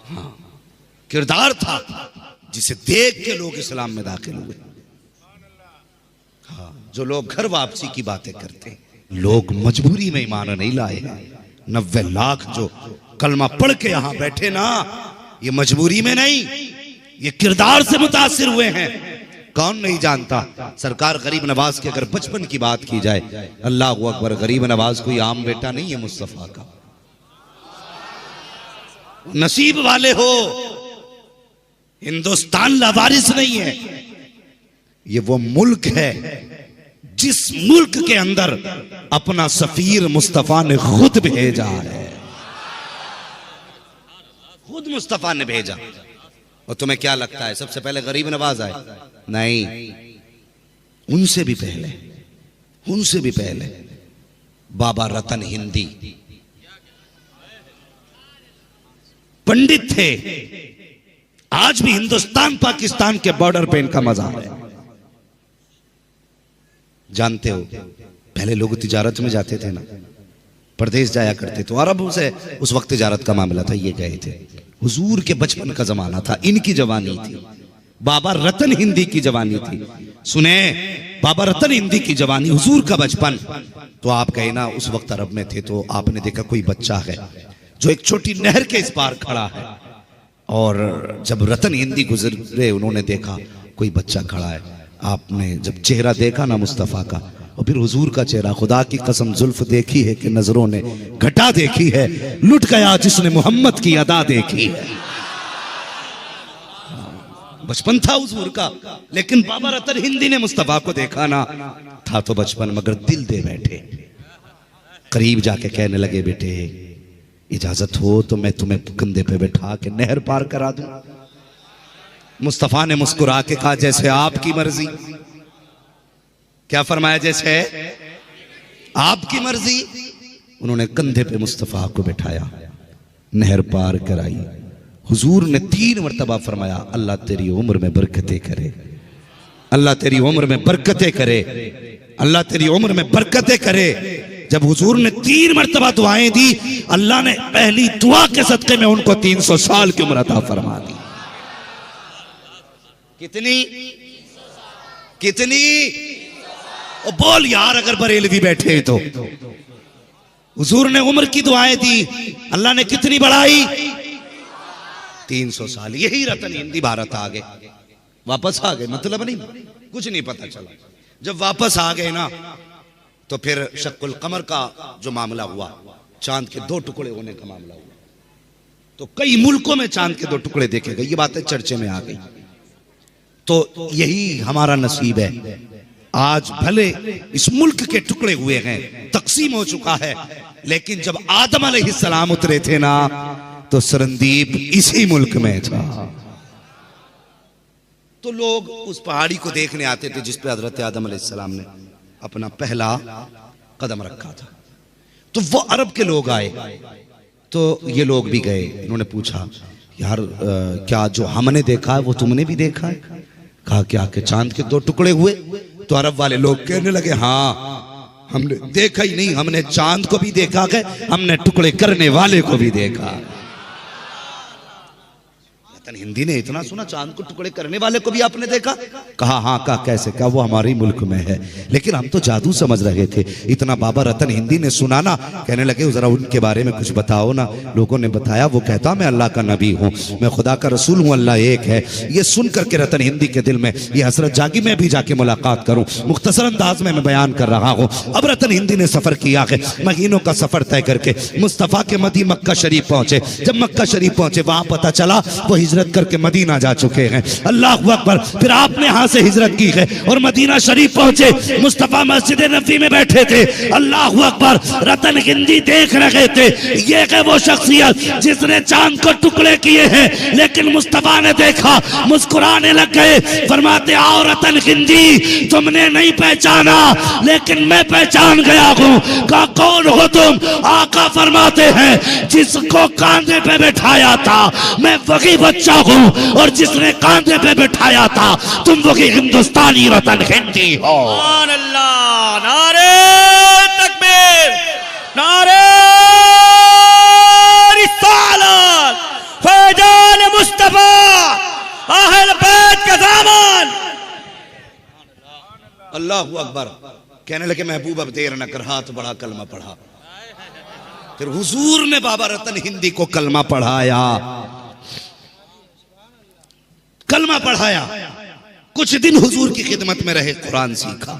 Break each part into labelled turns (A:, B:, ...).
A: हाँ, किरदार था जिसे देख के लोग इस्लाम में दाखिल हुए। हाँ, जो लोग घर वापसी की बातें करते हैं, लोग मजबूरी में ईमान नहीं लाए हैं। 90 लाख जो कलमा पढ़ के यहां बैठे ना, ये मजबूरी में नहीं, ये किरदार से मुतासिर हुए हैं। कौन नहीं जानता सरकार गरीब नवाज के अगर बचपन की बात की जाए, अल्लाह अकबर, गरीब नवाज कोई आम बेटा नहीं है मुस्तफा का। नसीब वाले हो, हिंदुस्तान लावारिस नहीं है। ये वो मुल्क है जिस मुल्क के अंदर अपना सफीर मुस्तफा ने खुद भेजा है, खुद मुस्तफा ने भेजा। और तुम्हें क्या लगता है सबसे पहले गरीब नवाज आए? नहीं, उनसे भी पहले, उनसे भी पहले बाबा रतन हिंदी पंडित थे। आज भी हिंदुस्तान पाकिस्तान के बॉर्डर पे इनका मजार है। जानते हो पहले लोग तिजारत में जाते थे ना, परदेश जाया करते तो अरबों से उस वक्त तिजारत का मामला था, ये गए थे। हुजूर के बचपन का जमाना था, इनकी जवानी थी, बाबा रतन हिंदी की जवानी थी। सुने, बाबा रतन हिंदी की जवानी, हुजूर का बचपन। तो आप कहे ना उस वक्त अरब में थे, तो आपने देखा कोई बच्चा है जो एक छोटी नहर के इस पार खड़ा है, और जब रतन हिंदी गुजरे उन्होंने देखा कोई बच्चा खड़ा है। आपने जब चेहरा देखा ना मुस्तफा का, और फिर हुजूर का चेहरा, खुदा की कसम जुल्फ देखी है कि नजरों ने घटा देखी है, लुट गया जिसने मोहम्मद की अदा देखी है। बचपन था हुजूर का, लेकिन बाबा रतन हिंदी ने मुस्तफा को देखा ना, था तो बचपन मगर दिल दे बैठे। करीब जाके कहने लगे, बेटे इजाजत हो तो मैं तुम्हें कंधे पे बैठा के नहर पार करा दूं। मुस्तफा ने मुस्कुरा के कहा, जैसे आपकी मर्जी। क्या फरमाया? जैसे आपकी मर्जी। उन्होंने कंधे पे मुस्तफा को बैठाया, नहर पार कराई। हुजूर ने 3 मरतबा फरमाया, अल्लाह तेरी उम्र में बरकतें करे, अल्लाह तेरी उम्र में बरकतें करे, अल्लाह तेरी उम्र में बरकतें करे। जब हुजूर ने 3 मरतबा दुआएं दी, अल्लाह ने पहली दुआ के सदके में उनको 300 साल की उम्र अता फरमा दी। कितनी? कितनी? ओ बोल यार, अगर बरेलवी बैठे तो। हुजूर ने उम्र की दुआएं दी, अल्लाह ने कितनी बढ़ाई? 300 साल। यही रतन हिंदी भारत आ गए, वापस आ गए। मतलब नहीं, कुछ नहीं पता चला। जब वापस आ गए ना, तो फिर शक्कुल कमर का जो मामला हुआ, चांद के 2 टुकड़े होने का मामला हुआ, तो कई मुल्कों में चांद के 2 टुकड़े देखे गए। ये बातें चर्चे में आ गई। तो यही हमारा नसीब है। आज भले इस मुल्क के टुकड़े हुए हैं, तकसीम हो चुका है, लेकिन जब आदम अलैहिस्सलाम उतरे थे ना, तो सरंदीप इसी मुल्क में था। तो लोग उस पहाड़ी को देखने आते थे जिस पे हजरत आदम अलैहिस्सलाम ने अपना पहला कदम रखा था। तो वो अरब के लोग आए, तो ये लोग भी गए। इन्होंने पूछा, यार क्या जो हमने देखा है वो तुमने भी देखा है? कहा क्या कि चांद के 2 टुकड़े हुए? तो अरब वाले लोग कहने लगे, हाँ हमने देखा ही नहीं, हमने चांद को भी देखा है, हमने टुकड़े करने वाले को भी देखा। रतन हिंदी ने इतना सुना, चांद को टुकड़े करने वाले को भी आपने देखा? कहा हाँ। कहा कैसे? कहा वो हमारे ही मुल्क में है, लेकिन हम तो जादू समझ रहे थे। इतना बाबा रतन हिंदी ने सुना ना, कहने लगे जरा उनके बारे में कुछ बताओ ना। लोगों ने बताया, वो कहता मैं अल्लाह का नबी हूँ, मैं खुदा का रसूल हूँ, अल्लाह एक है। ये सुन करके रतन हिंदी के दिल में ये हसरत जागी मैं भी जाके मुलाकात करूँ। मुख्तसर अंदाज में मैं बयान कर रहा हूँ। अब रतन हिंदी ने सफर किया है, महीनों का सफर तय करके मुस्तफा के मदी मक्का शरीफ पहुंचे। जब मक्का शरीफ पहुंचे, वहां पता चला वो हिजरत करके मदीना जा चुके हैं। अल्लाह अकबर। फिर आपने यहां से हिजरत की है और मदीना शरीफ पहुंचे। मुस्तफा मस्जिद नबी में बैठे थे। अल्लाह अकबर। रतन हिंदी देख रहे थे, ये है वो शख्सियत जिसने चांद को टुकड़े किए हैं, लेकिन मुस्तफा ने देखा, मुस्कुराने लग गए। फरमाते, आओ रतन हिंदी, तुमने नहीं पहचाना लेकिन मैं पहचान गया हूं। कहा कौन हो तुम? आका फरमाते हैं, जिसको कांधे पे बैठाया था मैं वही बच्चा हूं, और जिसने कांधे पे बैठाया था तुम वही हिंदुस्तानी रतन हिंदी हो।
B: सुभान अल्लाह। नारे तकबीर, नारे रिसालत, फैजान
A: अल्लाहु अकबर। कहने लगे महबूब अब देर न कर, हाथ बढ़ा, कलमा पढ़ा। फिर हुजूर ने बाबा रतन हिंदी को कलमा पढ़ाया, कलमा पढ़ाया। कुछ दिन हुजूर की खिदमत में रहे, कुरान सीखा,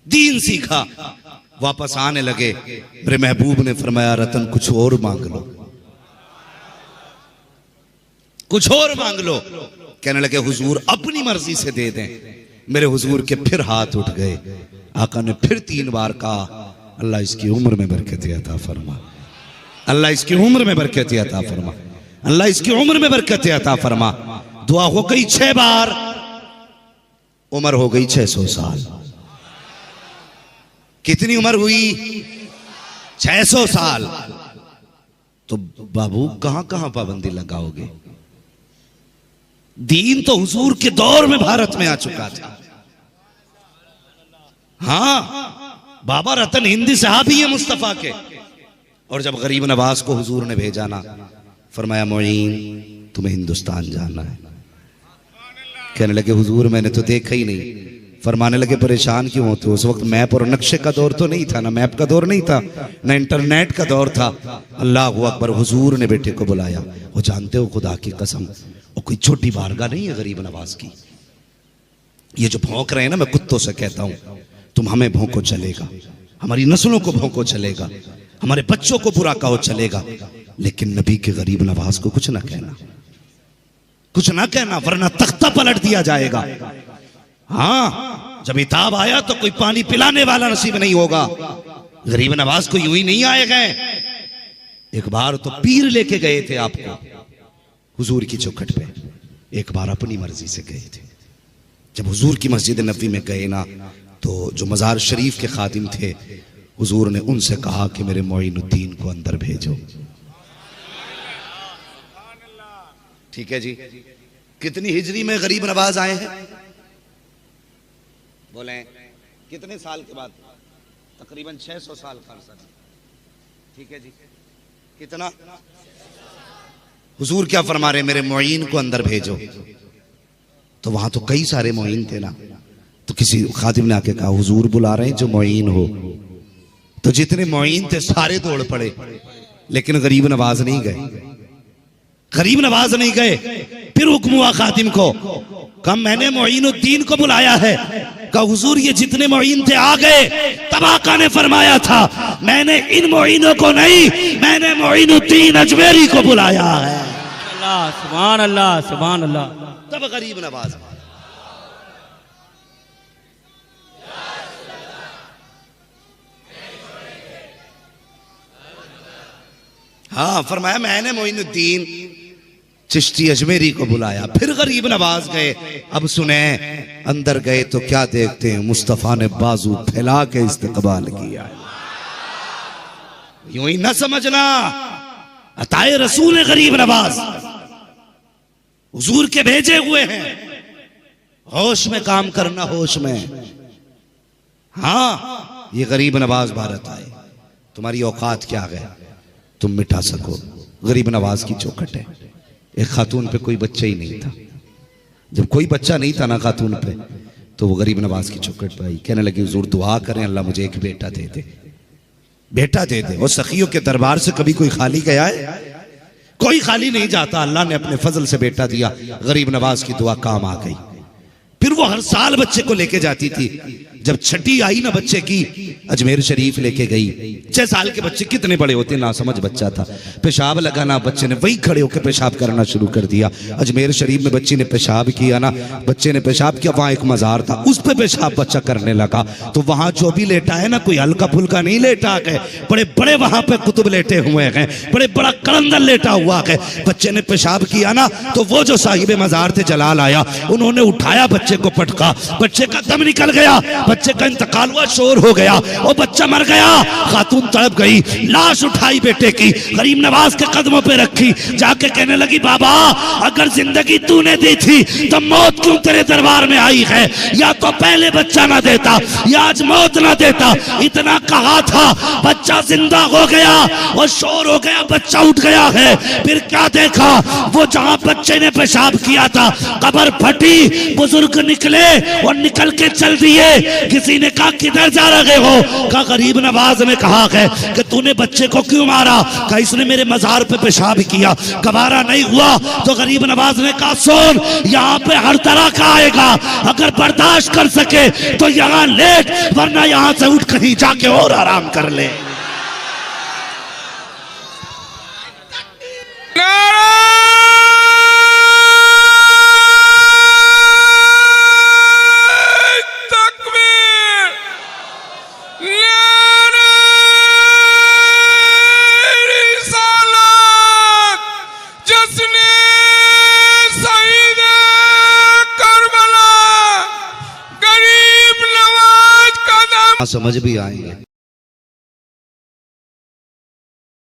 A: दीन सीखा, वापस आने लगे। मेरे महबूब ने फरमाया रतन कुछ और मांग लो, कुछ और मांग लो। कहने लगे हुजूर अपनी मर्जी से दे दें। मेरे हुजूर के फिर हाथ उठ गए। आका ने फिर 3 बार कहा अल्लाह इसकी उम्र में बरकत अता फरमा, अल्लाह इसकी उम्र में बरकत अता फरमा, अल्लाह इसकी उम्र में बरकत अता फरमा। दुआ हो गई 6 बार, उम्र हो गई 600 साल। कितनी उम्र हुई? 600 साल। तो बाबू कहां कहां पाबंदी लगाओगे? दीन तो हुजूर के दौर में भारत में आ चुका था। हाँ, बाबा रतन हिंदी सहाबी है मुस्तफा के। और जब गरीब नवाज को हुजूर ने भेजा ना, फरमाया मोइन तुम्हें हिंदुस्तान जाना है। कहने लगे हुजूर मैंने तो देखा ही नहीं। फरमाने लगे परेशान क्यों होते हो? उस वक्त मैप और नक्शे का दौर तो नहीं था, ना मैप का दौर नहीं था, ना इंटरनेट का दौर था। अल्लाह अकबर। हुजूर ने बेटे को बुलाया। वो जानते हो खुदा की कसम वो कोई छोटी बारगाह नहीं है गरीब नवाज की। ये जो भौंक रहे हैं ना, मैं कुत्तों से कहता हूं तुम हमें भौंको चलेगा, हमारी नस्लों को भौंको चलेगा, हमारे बच्चों को बुरा कहो चलेगा, लेकिन नबी के गरीब नवाज को कुछ ना कहना, कुछ ना कहना, वरना तख्ता पलट दिया जाएगा। हाँ, जब इताब आया तो कोई पानी पिलाने वाला नसीब नहीं होगा। गरीब नवाज को यूं ही नहीं आए गए। एक बार तो पीर लेके गए थे आपको हुजूर की चौखट पे, एक बार अपनी मर्जी से गए थे। जब हुजूर की मस्जिद नबी में गए ना, तो जो मजार शरीफ के खादिम थे, हुजूर ने उनसे कहा कि मेरे मोइनुद्दीन को अंदर भेजो। ठीक है जी। कितनी हिजरी में गरीब नवाज आए हैं? बोले कितने साल के बाद? तकरीबन 600 साल का अरसा। ठीक है जी। कितना? हुजूर क्या फरमा रहे? मेरे मोइन को अंदर भेजो। तो वहां तो कई सारे मोइन थे ना, तो किसी खादिम ने आके कहा हुजूर बुला रहे हैं जो मोइन हो। तो जितने मोइन थे सारे दौड़ पड़े, लेकिन गरीब नवाज नहीं गए, गरीब नवाज नहीं गए। फिर हुक्म हुआ खादिम को, कहा मैंने मोइनुद्दीन को बुलाया है। कहा हुजूर ये जितने मोइन थे आ गए। तब आका ने फरमाया था मैंने इन मोइनों को नहीं, मैंने मोइनुद्दीन अजमेरी को बुलाया है।
B: अल्लाह सुभान अल्लाह सुभान अल्लाह।
A: तब गरीब नवाज। हाँ, फरमाया मैंने मोइनुद्दीन चिश्ती अजमेरी को बुलाया। फिर गरीब नवाज गए। अब सुने, अंदर गए तो क्या देखते हैं? मुस्तफा ने बाजू फैला के इस्तकबाल किया। यूं ही ना समझना, अताए रसूल है गरीब नवाज, हुजूर के भेजे हुए हैं। होश में काम करना, होश में। हाँ, ये गरीब नवाज भारत आए, तुम्हारी औकात क्या है तुम मिटा सको? गरीब नवाज की चौखट है। एक खातून पे कोई बच्चा ही नहीं था। जब कोई बच्चा नहीं था ना खातून पे, तो वो गरीब नवाज की चौखट पे आई। कहने लगी हुजूर दुआ करें अल्लाह मुझे एक बेटा दे दे, बेटा दे दे। और सखियों के दरबार से कभी कोई खाली गया है? कोई खाली नहीं जाता। अल्लाह ने अपने फजल से बेटा दिया। गरीब नवाज की दुआ काम आ गई। फिर वो हर साल बच्चे को लेके जाती थी। जब छठी आई ना बच्चे की, अजमेर शरीफ लेके गई। 6 साल के बच्चे कितने बड़े होते, ना समझ बच्चा था। पेशाब लगा ना, बच्चे ने वही खड़े होकर पेशाब करना शुरू कर दिया। अजमेर शरीफ में बच्ची ने पेशाब किया ना, बच्चे ने पेशाब किया, वहां एक मजार था, उस पे पेशाब बच्चा करने लगा। तो वहां जो भी लेटा है ना, कोई हल्का फुल्का नहीं लेटा है, बड़े बड़े वहां पे कुतुब लेटे हुए हैं, बड़े बड़ा कलंदर लेटा हुआ है। बच्चे ने पेशाब किया ना, तो वो जो साहिब मजार थे जलाल आया, उन्होंने उठाया बच्चे को, पटका, बच्चे का दम निकल गया, बच्चे का इंतकाल हुआ, शोर हो गया, वो बच्चा मर गया। खातून तड़प गई, लाश उठाई बेटे की, गरीब नवाज के कदमों पे रखी, जाके कहने लगी बाबा अगर जिंदगी तूने दी थी तो मौत क्यों तेरे दरबार में आई है? या तो पहले बच्चा ना देता या आज मौत ना देता। इतना कहा था, बच्चा जिंदा हो गया और शोर हो गया, बच्चा उठ गया है। फिर क्या देखा? वो जहां बच्चे ने पेशाब किया था, कब्र फटी, बुजुर्ग निकले और निकल के चल दिए। किसी ने कहा किधर जा रहे हो? कहा गरीब नवाज ने कहा है कि तूने बच्चे को क्यों मारा? कहा इसने मेरे मजार पे पेशाब किया, गवारा नहीं हुआ। तो गरीब नवाज ने कहा सुन, यहाँ पे हर तरह का आएगा, अगर बर्दाश्त कर सके तो यहाँ लेट, वरना यहाँ से उठ कहीं जाके और आराम कर ले। समझ भी आएंगे।